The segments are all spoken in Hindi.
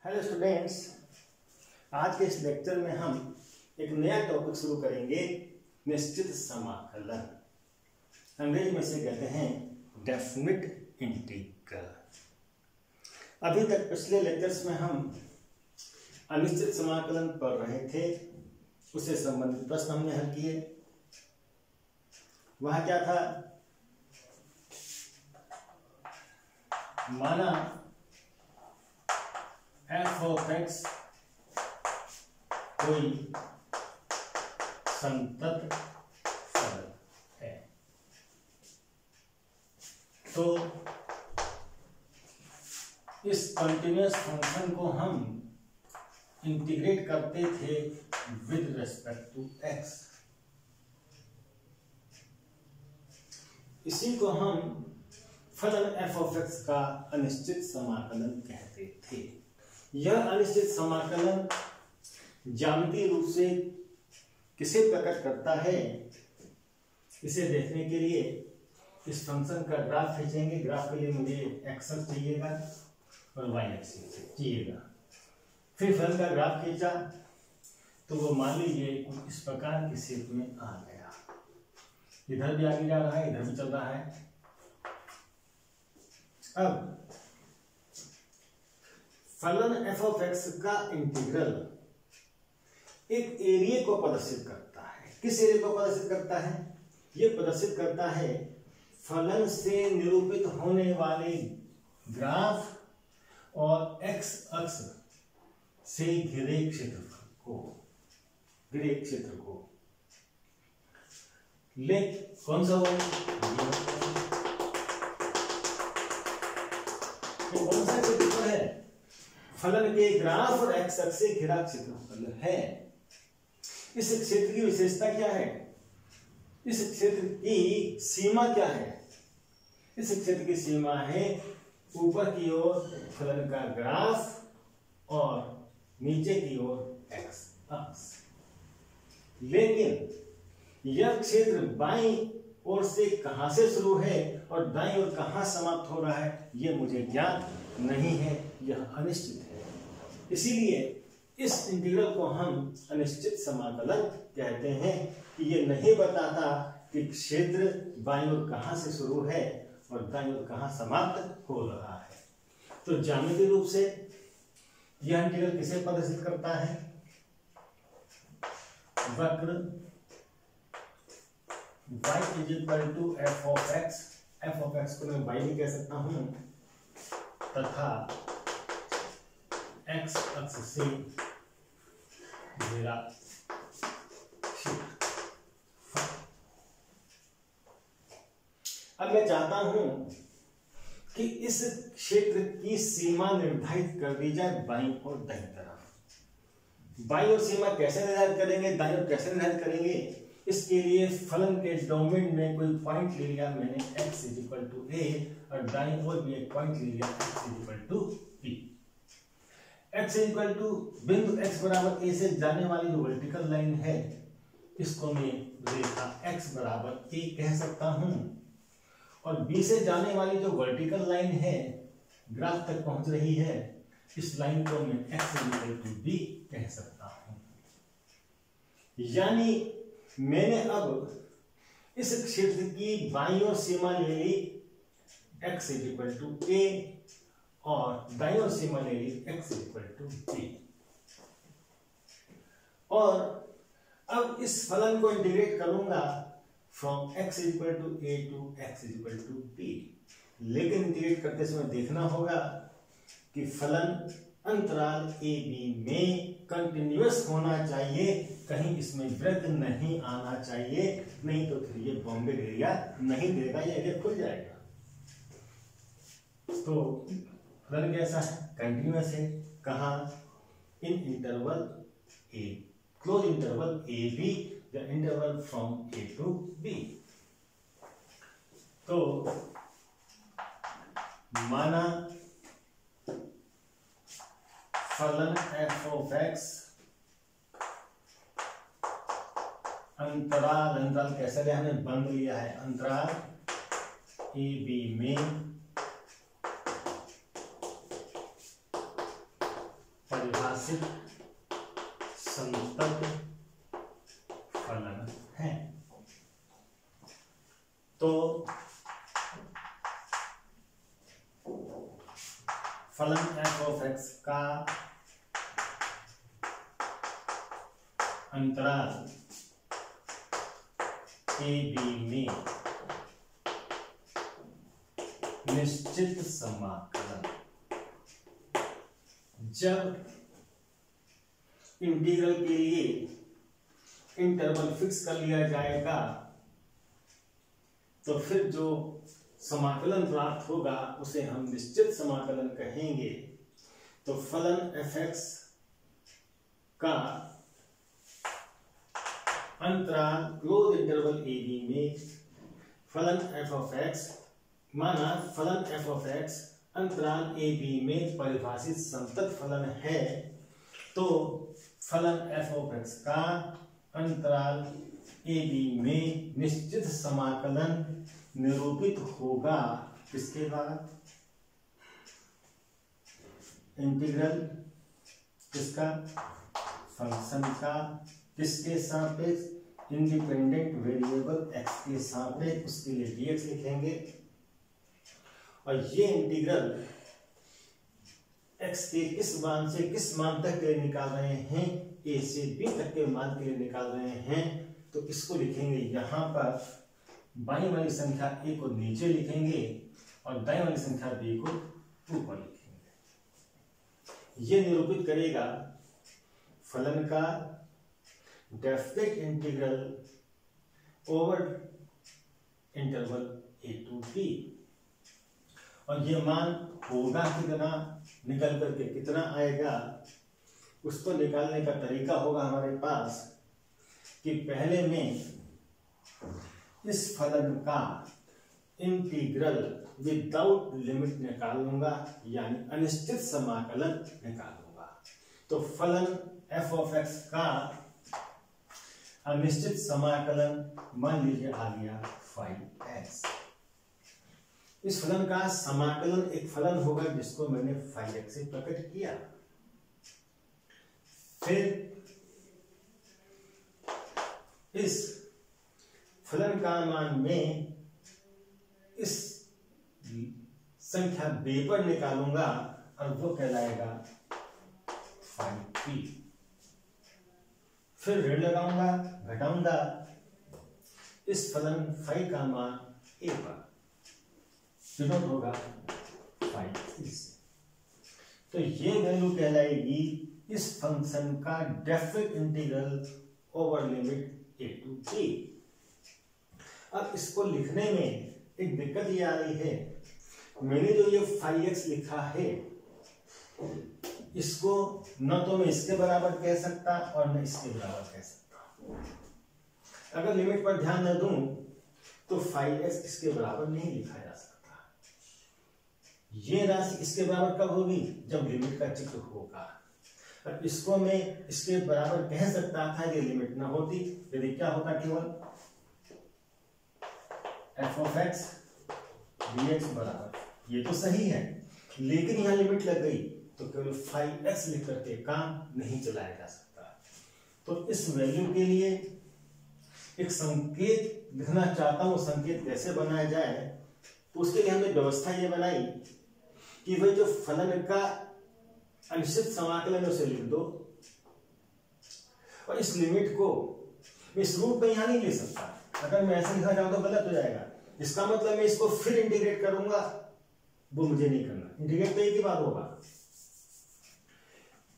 हेलो स्टूडेंट्स, आज के इस लेक्चर में हम एक नया टॉपिक शुरू करेंगे, निश्चित समाकलन। अंग्रेजी में से कहते हैं डेफिनिट इंटीग्रल। अभी तक पिछले लेक्चर्स में हम अनिश्चित समाकलन पढ़ रहे थे, उससे संबंधित प्रश्न हमने हल किए। वह क्या था? माना एफ ऑफ एक्स कोई संतत फलन है, तो इस कंटिन्यूअस फंक्शन को हम इंटीग्रेट करते थे विद रेस्पेक्ट टू एक्स। इसी को हम फलन एफ ऑफ एक्स का अनिश्चित समाकलन कहते थे। यह अनिश्चित समाकलन ज्यामितीय रूप से किसे प्रकट करता है, इसे देखने के लिए इस फंक्शन का ग्राफ खींचेंगे। ग्राफ के लिए मुझे एक्स एक्स चाहिएगा और वाई एक्स चाहिएगा। फिर फलन का ग्राफ खींचा तो वो मान लीजिए इस प्रकार की शेप में आ गया। इधर भी आगे जा रहा है, इधर भी चल रहा है। अब फलन एफ ऑफ एक्स का इंटीग्रल एक एरिया को प्रदर्शित करता है। किस एरिया को प्रदर्शित करता है? यह प्रदर्शित करता है फलन से निरूपित होने वाले ग्राफ और एक्स अक्ष से घिरे क्षेत्र को। ले कौन सा वो कौन सा क्षेत्रफल है? फलन के ग्राफ और एक्स अक्ष से घिरा क्षेत्रफल है। इस क्षेत्र की विशेषता क्या है? इस क्षेत्र की सीमा क्या है? इस क्षेत्र की सीमा है ऊपर की ओर फलन का ग्राफ और नीचे की ओर एक्स अक्ष। लेकिन यह क्षेत्र बाईं ओर से कहां से शुरू है और दाईं ओर कहां समाप्त हो रहा है, यह मुझे ज्ञात नहीं है, यह अनिश्चित है। इसीलिए इस इंटीग्रल को हम अनिश्चित समाकलन कहते हैं कि यह नहीं बताता कि क्षेत्र बाईं ओर कहां से शुरू है और दाईं ओर कहां समाप्त हो रहा है। तो ज्यामितीय रूप से यह इंटीग्रल किसे प्रदर्शित करता है? वक्र y is equal to f of x. F of x को मैं y भी कह सकता हूं तथा एक्स अक्ष से मेरा अब मैं चाहता हूं कि इस क्षेत्र की सीमा निर्धारित कर दी जाए बाईं और दाईं तरफ। बाईं ओर सीमा कैसे निर्धारित करेंगे, दाईं ओर कैसे निर्धारित करेंगे? इसके लिए फलन के डोमेन में कोई पॉइंट ले लिया मैंने x is equal to a और दाईं ओर भी एक पॉइंट ले लिया x is equal to b। x is equal to बिंदु x बराबर a से जाने वाली जो वर्टिकल लाइन है, इसको मैं रेखा x बराबर a कह सकता हूं और b से जाने वाली जो वर्टिकल लाइन है, ग्राफ तक पहुंच रही है, इस लाइन को मैं x is equal to b कह सकता हूं। यानी मैंने अब इस क्षेत्र की बाईं ओर सीमा ले ली x is equal to a और दाईं ओर सीमा ले ली x is equal to b। और अब इस फलन को इंटीग्रेट करूंगा from x is equal to a to x is equal to b। लेकिन इंटीग्रेट करते समय देखना होगा कि फलन अंतराल a b में कंटिन्यूअस होना चाहिए, कहीं इसमें वृत्त नहीं आना चाहिए, नहीं तो फिर ये बाउंडेड एरिया नहीं देगा, ये एरिया खुल जाएगा। तो फलन कैसा है? कंटिन्यूअस है। कहाँ? In interval a, close interval a b, the interval from a to b। तो माना फलन एफ ऑफ एक्स अंतराल कैसे लिया? हमने बंद लिया है। अंतराल ए बी में परिभाषित संतत फलन है। तो फलन f ऑफ x का अंतराल a b में निश्चित समाकलन, जब इंटीग्रल के लिए इंटरवल फिक्स कर लिया जाएगा तो फिर जो समाकलन प्राप्त होगा उसे हम निश्चित समाकलन कहेंगे। तो फलन f(x) का अंतराल क्लोज इंटरवल a b में फलन f ऑफ x, माना फलन f ऑफ x अंतराल a b में परिभाषित संतत फलन है, तो फलन f ऑफ x का अंतराल a b में निश्चित समाकलन निरूपित होगा। किसके द्वारा? इंटीग्रल किसका? फंक्शन का। किसके सापेक्ष? इंडिपेंडेंट वेरिएबल x के सापेक्ष, उसके लिए dx लिखेंगे। और ये इंटीग्रल x के किस मान से किस मान तक के लिए निकाल रहे हैं? a से b तक के मान के लिए निकाल रहे हैं। तो इसको लिखेंगे यहाँ पर, बाईं वाली संख्या a को नीचे लिखेंगे और दाईं वाली संख्या b को ऊपर लिखेंगे। ये निरूपित करेगा फलन का definite integral over interval a to b, और ये मान होगा कितना, निकल करके कितना आएगा, उसको निकालने का तरीका होगा हमारे पास कि पहले में इस फलन का इंटीग्रल विदाउट लिमिट निकाल लूंगा, यानी अनिश्चित समाकलन निकाल लूंगा। तो फलन f ऑफ x का अनिश्चित समाकलन मान लीजिए आ गया 5x। इस फलन का समाकलन एक फलन होगा जिसको मैंने 5x से प्रकट किया। फिर इस फलन का मान में इस संख्या b पर निकालूंगा और वो कहलाएगा 5p। फिर ऋण लगाऊंगा, घटाऊंगा, इस फलन 5 का मान a पर डिनोट होगा 5 से। तो ये वैल्यू कहलाएगी इस फंक्शन का definite integral over limit a to b। अब इसको लिखने में एक दिक्कत ये आ रही है, मैंने जो ये 5x लिखा है इसको न तो मैं इसके बराबर कह सकता और न इसके बराबर कह सकता। अगर लिमिट पर ध्यान न दूं तो 5x इसके बराबर नहीं लिखा जा सकता। ये राशि इसके बराबर कब होगी? जब लिमिट का चित्र होगा। अब इसको मैं इसके बराबर कह सकता था ये लिमिट ना होती, यदि क्या होता केवल f ऑफ x dx बराबर, ये तो सही है, लेकिन यहां लिमिट लग गई तो केवल 5x लिख करके काम नहीं चलाया जा सकता। तो इस वैल्यू के लिए एक संकेत लिखना चाहता हूं, संकेत कैसे बनाया जाए, तो उसके लिए हमने व्यवस्था ये बनाई कि भाई जो फलन का अनिश्चित समाकलन उसे लिख दो, और इस लिमिट को इस रूप में यहां नहीं ले सकता। अगर मैं ऐसे लिखना चाहूं तो गलत हो जाएगा। इसका मतलब मैं इसको फिर इंटीग्रेट करूंगा, वो मुझे नहीं करना। इंटीग्रेट तो एक ही बात होगा,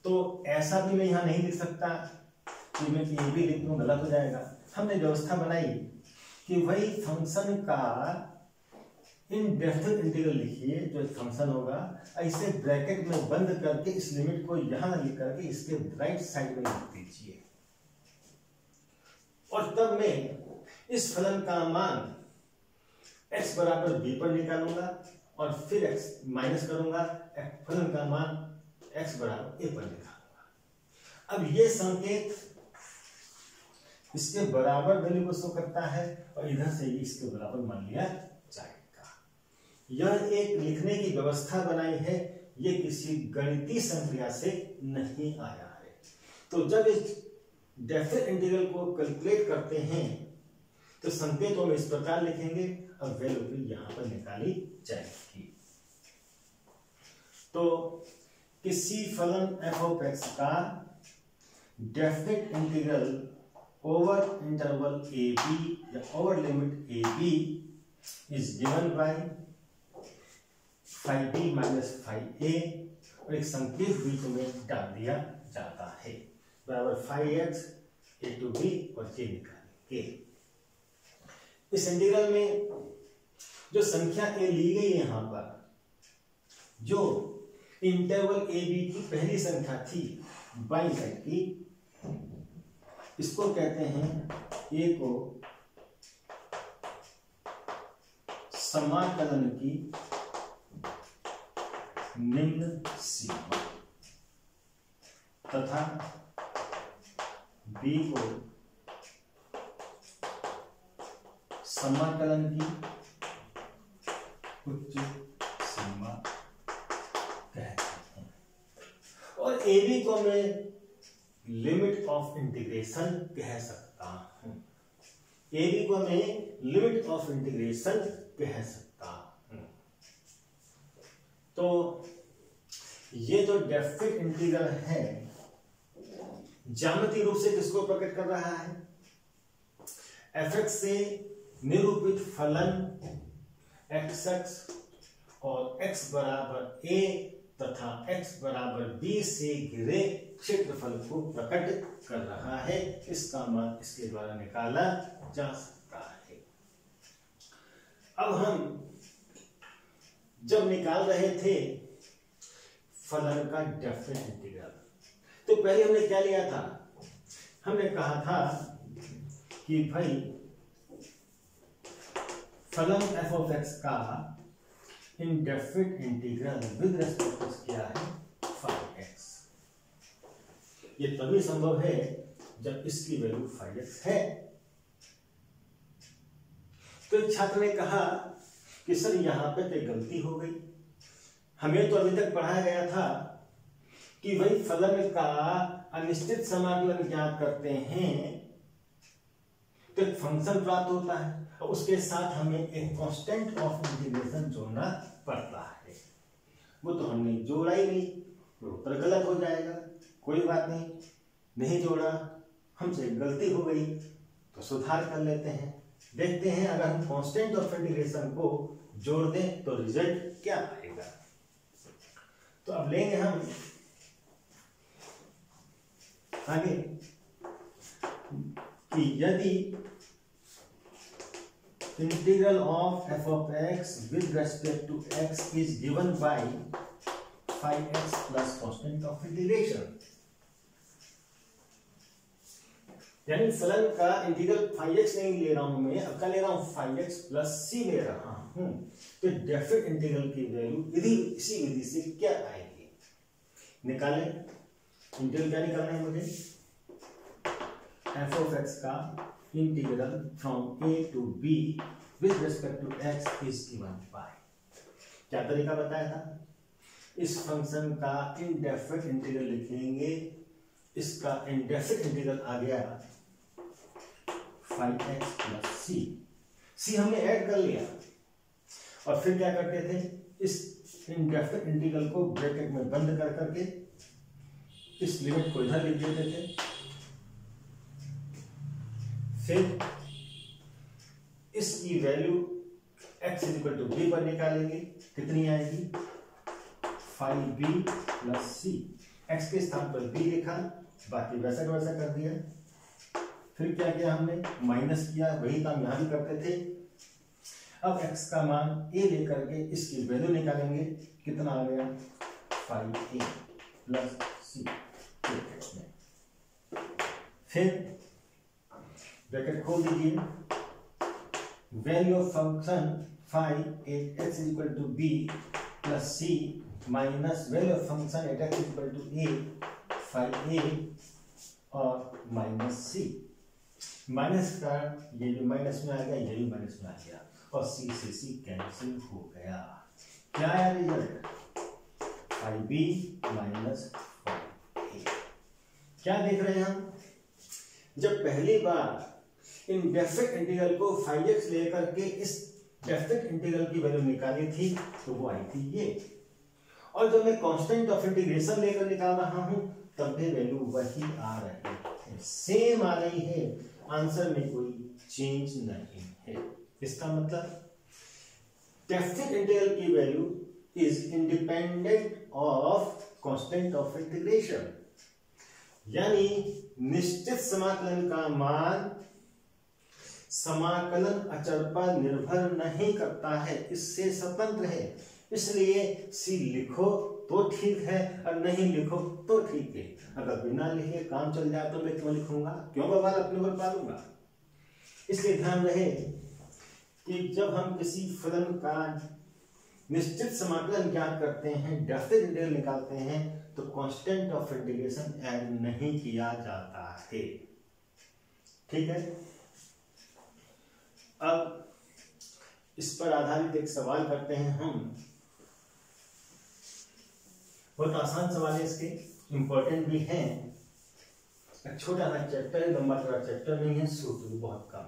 तो ऐसा भी मैं यहां नहीं लिख सकता कि मैं ये भी लिख दूं, गलत हो जाएगा। हमने व्यवस्था बनाई कि वही फंक्शन का इनडेफिनिट इंटीग्रल लिखिए, जो फंक्शन होगा, ऐसे ब्रैकेट में बंद करके इस लिमिट को यहां लिख करके इसके राइट साइड में लिख दीजिए, और तब मैं इस फलन का मान x बराबर b पर निकालूंगा और फिर x माइनस करूंगा, फलन का मान x बराबर a पर निकालूंगा। अब ये संकेत इसके बराबर वैल्यू को शो करता है और इधर से इसके बराबर मान लिया जाएगा। यह एक लिखने की व्यवस्था बनाई है, ये किसी गणितीय संक्रिया से नहीं आया है। तो जब इस डेफिनेट इंटीग्रल को कैलकुलेट करते हैं तो संकेतों में इस प्रकार लिखेंगे और वैल्यू भी यहां पर निकाली जाएगी। तो किसी फलन f ऑफ x का definite integral over interval a b या over limit a b is given by phi b minus phi a और एक संकेत बीच में डाल दिया जाता है बराबर phi x a to b और j निकालेंगे। इस इंटीग्रल में जो संख्या a ली गई यहाँ पर, जो इंटरवल a b की पहली संख्या थी बाई साइड की, इसको कहते हैं a को समाकलन की निम्न सीमा तथा b को समाकलन की उच्च सीमा कहते हैं। और ए बी को मैं लिमिट ऑफ इंटीग्रेशन कह सकता हूं। ए बी को मैं लिमिट ऑफ इंटीग्रेशन कह सकता हूं। तो ये जो डेफिनेट इंटीग्रल है ज्यामितीय रूप से किसको प्रकट कर रहा है? f(x) से निरूपित फलन x(x) और x बराबर a तथा x बराबर b से घिरे क्षेत्रफल को प्रकट कर रहा है। इसका मान इसके द्वारा निकाला जा सकता है। अब हम जब निकाल रहे थे फलन का डेफिनेट इंटीग्रल, तो पहले हमने क्या लिया था? हमने कहा था कि भाई फलन f ऑफ x का indefinite integral with respect to क्या है? Phi x। ये तभी संभव है जब इसकी वैल्यू फाइ x है। तो एक छात्र ने कहा कि सर यहां पे तो गलती हो गई, हमें तो अभी तक पढ़ाया गया था कि भाई फलन का अनिश्चित समाकलन ज्ञात करते हैं तो एक फंक्शन प्राप्त होता है और उसके साथ हमें एक कांस्टेंट ऑफ इंटीग्रेशन जोड़ना पड़ता है। वो तो हमने जोड़ा ही नहीं, उत्तर गलत हो जाएगा। कोई बात नहीं, नहीं जोड़ा, हमसे गलती हो गई तो सुधार कर लेते हैं। देखते हैं अगर हम कांस्टेंट ऑफ इंटीग्रेशन को जोड़ दें तो रिजल्ट क्या आएगा। तो अब लेंगे हम आगे कि यदि integral of f of x with respect to x is given by phi x plus constant of integration, यानी फलन का इंटीग्रल फाइ x नहीं ले रहा हूं मैं, अब क्या ले रहा हूं? फाइ x प्लस c ले रहा हूं। तो डेफिनेट इंटीग्रल की वैल्यू इसी विधि से क्या आएगी? निकालें। इंटीग्रल क्या निकालना है मुझे? f of x का integral from a to b with respect to x is given by, क्या तरीका बताया था? इस फंक्शन का इनडेफिनिट इंटीग्रल लिखेंगे। इसका इनडेफिनिट इंटीग्रल आ गया फाइ x प्लस c हमने ऐड कर लिया और फिर क्या करते थे? इस इनडेफिनिट इंटीग्रल को ब्रैकेट में बंद कर करके इस लिमिट को इधर लिख देते थे। फिर इसकी value x equal to b पर निकालेंगे। कितनी आएगी? Phi b plus c। x के स्थान पर b लिखा, बाकी वैसा का वैसा कर दिया। फिर क्या किया हमने? माइनस किया, वही काम यहां भी करते थे। अब x का मान a लेकर के इसकी वैल्यू निकालेंगे। कितना आ गया? Phi a plus c। फिर ब्रैकेट खोल दीजिए। Value of function phi at x equal to b plus c minus value of function at x equal to a phi a और माइनस c। माइनस का ये भी माइनस में आ गया, ये भी माइनस में आ गया और c से c कैंसिल हो गया। क्या आया रिजल्ट? 5b minus 5a। क्या देख रहे हैं हम? जब पहली बार इन डेफिनेट इंटीग्रल को 5x लेकर के इस डेफिनेट इंटीग्रल की वैल्यू निकाली थी तो वो आई थी ये, और जब मैं कांस्टेंट ऑफ इंटीग्रेशन लेकर निकाल रहा हूं तब भी वैल्यू वही आ रही है, सेम आ रही है, आंसर में कोई चेंज नहीं है। इसका मतलब डेफिनेट इंटीग्रल की value is independent of constant of integration, यानी निश्चित समाकलन का मान समाकलन अचर पर निर्भर नहीं करता है, इससे स्वतंत्र है। इसलिए सी लिखो तो ठीक है और नहीं लिखो तो ठीक है। अगर बिना लिखे काम चल जाए तो मैं क्यों लिखूंगा, क्यों बवाल अपने ऊपर पालूंगा। इसलिए ध्यान रहे कि जब हम किसी फलन का निश्चित समाकलन ज्ञात करते हैं, डेफिनेट इंटीग्रल निकालते हैं, तो कांस्टेंट ऑफ इंटीग्रेशन ऐड नहीं किया जाता है। ठीक है, अब इस पर आधारित एक सवाल करते हैं हम। बहुत आसान सवाल है, इसके इंपॉर्टेंट भी हैं। छोटा सा चैप्टर है, लंबा चौड़ा चैप्टर नहीं है, सूत्र भी बहुत कम है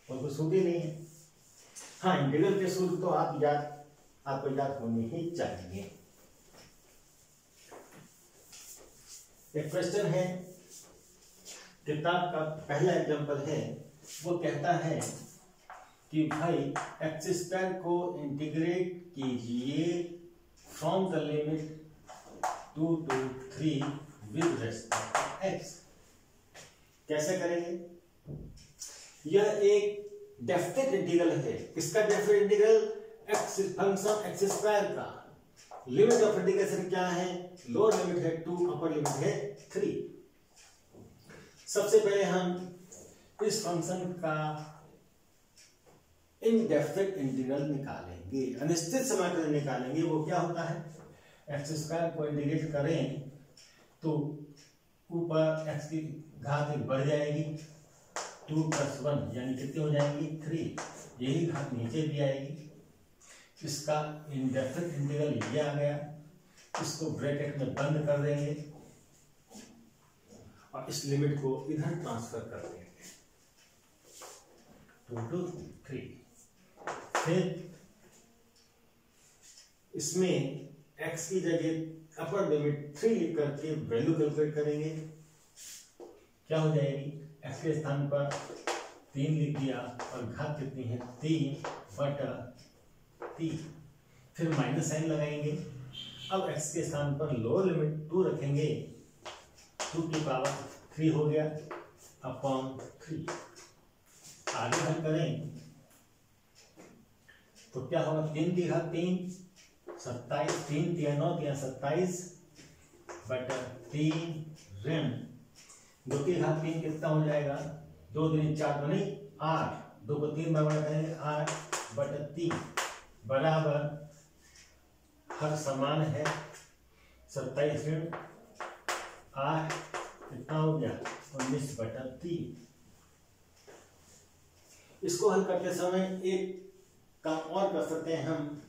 और कोई सूत्र ही नहीं है। हाँ, इंटीग्रल के सूत्र तो आपको याद होने ही चाहिए। एक क्वेश्चन है, किताब का पहला एग्जांपल है, वो कहता है कि भाई एक्स स्क्वायर को इंटीग्रेट कीजिए from the limit 2 to 3 with respect to x. कैसे करेंगे? यह एक डेफिनेट इंटीग्रल है। किसका definite integral? X function x square का। लिमिट ऑफ इंटीग्रेशन क्या है? लोअर लिमिट है 2, अपर लिमिट है 3। सबसे पहले हम इस फंक्शन का इनडेफिनेट इंटीग्रल निकालेंगे, अनिश्चित समाकलन निकालेंगे। वो क्या होता है? एक्स स्क्वायर को इंटीग्रेट करें तो ऊपर एक्स की घात एक बढ़ जाएगी, 2 + 1 यानी कितनी हो जाएंगी? 3। यही घात नीचे भी आएगी। इसका इनडेफिनेट इंटीग्रल ये आ गया। इसको ब्रैकेट में बंद कर देंगे और इस लिमिट को इधर ट्रांसफर कर देंगे 2 to 3। फिर इसमें x की जगह अपर लिमिट 3 लिख करके वैल्यू कैलकुलेट करेंगे। क्या हो जाएगी? x के स्थान पर 3 लिख दिया और घात कितनी है? 3/3। फिर माइनस साइन लगाएंगे। अब x के स्थान पर लोअर लिमिट 2 रखेंगे, 2 की पावर 3 हो गया अपॉन 3। आगे हल करें तो क्या होगा? 3 की घात 3, 27, 3 × 9 = 27/3 ऋण 2 की घात 3 कितना हो जाएगा? 2 × 3 = 4 बने 8, 2 को 3 बार बड़ा करेंगे 8/3 बराबर हर समान है 27 ऋण 8 कितना हो गया? 19/3। इसको हल करते समय एक काम और कर सकते हैं हम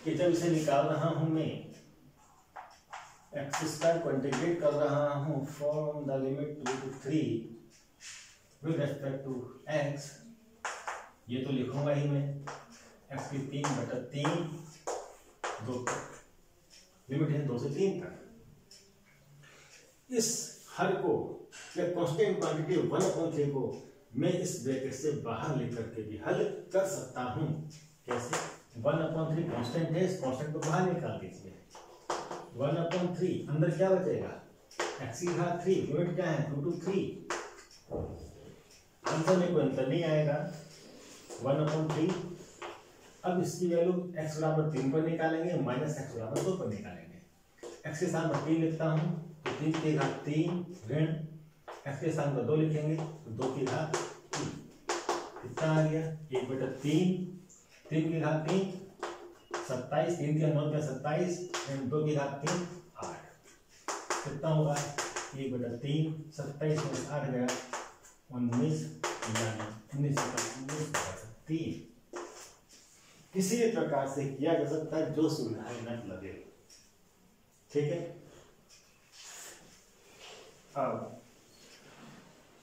कि जब इसे निकाल रहा हूं मैं, एक्स स्क्वायर को इंटीग्रेट कर रहा हूं from the limit 2 to 3 with respect to x, ये तो लिखूंगा ही मैं, एक्स की 3/3, 2 लिमिट है 2 से 3 तक। इस हर को या कांस्टेंट क्वांटिटी 1/3 को मैं इस ब्रैकेट से बाहर लेकर के भी हल कर सकता हूं। कैसे? 1/3 कांस्टेंट है, इस कांस्टेंट को बाहर निकाल दीजिए। 1/3 अंदर क्या बचेगा? x की घात 3, लिमिट क्या है? 2 to 3। आंसर में कोई अंतर नहीं आएगा। 1/3। अब इसकी वैल्यू x = 3 पर निकालेंगे, -x = 2 पर निकालेंगे। x के स्थान पर 3 लिखता हूं तो 3 की घात 3 ऋण x के स्थान पर 2 लिखेंगे तो 2 की घात 3 कितना आ गया? 1/3, 3 की घात 3 27, 3 × 9 = 27 ऋण 2 की घात 3 8 कितना होगा? 1/3, 27 में 8 गया 19 यानी 19/3। किसी भी प्रकार से किया जा सकता है, जो सुविधाजनक लगे। ठीक है। अब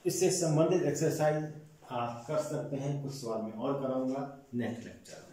इससे संबंधित एक्सरसाइज आप कर सकते हैं, कुछ सवाल में और कराऊंगा नेक्स्ट लेक्चर।